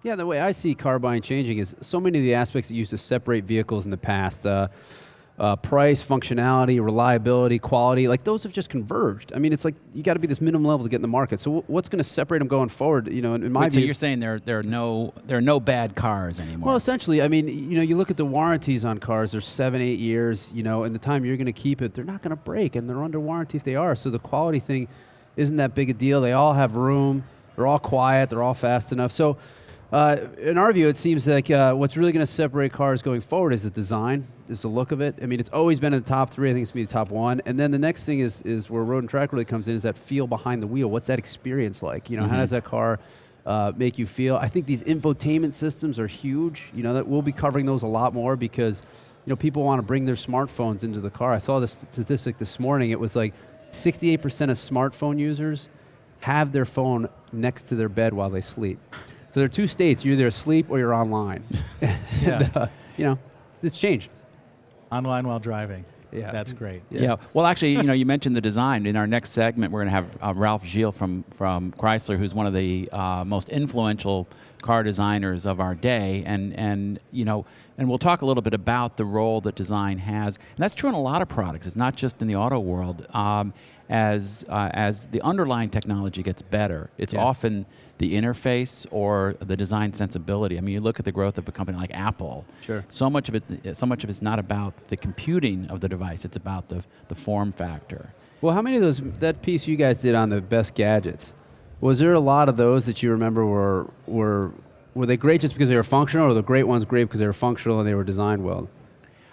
Yeah, the way I see car buying changing is so many of the aspects that used to separate vehicles in the past, price, functionality, reliability, quality, like those have just converged. I mean, it's like you got to be this minimum level to get in the market. So what's going to separate them going forward? You know, in my view. So you're saying there are no bad cars anymore? Well, essentially, I mean, you know, you look at the warranties on cars. They're 7-8 years. You know, and the time you're going to keep it, they're not going to break, and they're under warranty if they are. So the quality thing isn't that big a deal. They all have room. They're all quiet. They're all fast enough. So. In our view, it seems like what's really going to separate cars going forward is the design, is the look of it. I mean, it's always been in the top 3. I think it's going to be the top 1. And then the next thing is where Road and Track really comes in, is that feel behind the wheel. What's that experience like? You know, how does that car make you feel? I think these infotainment systems are huge. You know, that we'll be covering those a lot more because, you know, people want to bring their smartphones into the car. I saw this statistic this morning. It was like 68% of smartphone users have their phone next to their bed while they sleep. So there are 2 states. You're either asleep or you're online. And, you know, it's changed. Online while driving. Yeah. That's great. Yeah. Well, actually, you know, you mentioned the design. In our next segment, we're going to have Ralph Gilles from Chrysler, who's one of the most influential car designers of our day, and you know, and we'll talk a little bit about the role that design has, and that's true in a lot of products. It's not just in the auto world. As the underlying technology gets better, it's often the interface or the design sensibility. I mean, you look at the growth of a company like Apple. Sure. So much of it's not about the computing of the device. It's about the form factor. Well, how many of that piece you guys did on the best gadgets? Was there a lot of those that you remember were they great just because they were functional, or the great ones great because they were functional and they were designed well?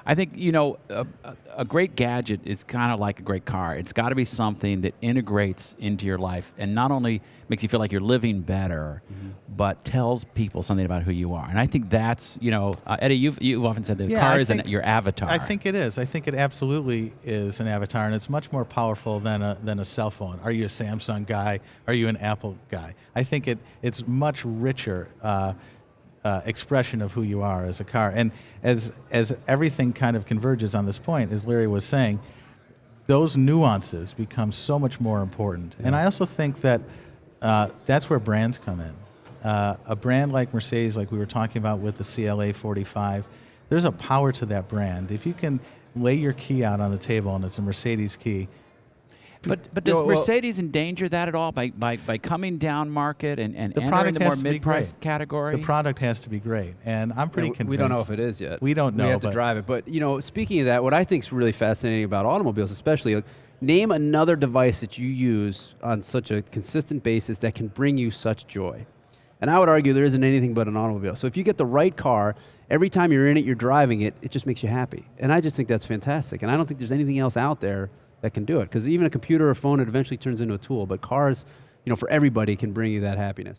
I think, you know, a great gadget is kind of like a great car. It's got to be something that integrates into your life and not only makes you feel like you're living better, but tells people something about who you are. And I think that's, you know, Eddie, you've often said that the car isn't your avatar. I think it is. I think it absolutely is an avatar, and it's much more powerful than a cell phone. Are you a Samsung guy? Are you an Apple guy? I think it's much richer. Expression of who you are as a car. And as everything kind of converges on this point, as Larry was saying, those nuances become so much more important. And I also think that that's where brands come in. A brand like Mercedes, like we were talking about with the CLA 45, there's a power to that brand. If you can lay your key out on the table and it's a Mercedes key. But does Mercedes endanger that at all by coming down market and entering the more mid-priced category? The product has to be great, and I'm pretty convinced. We don't know if it is yet. We don't know. We have to drive it. But, you know, speaking of that, what I think is really fascinating about automobiles especially, like, name another device that you use on such a consistent basis that can bring you such joy. And I would argue there isn't anything but an automobile. So if you get the right car, every time you're in it, you're driving it, it just makes you happy. And I just think that's fantastic. And I don't think there's anything else out there that can do it. Because even a computer or phone, it eventually turns into a tool. But cars, you know, for everybody can bring you that happiness.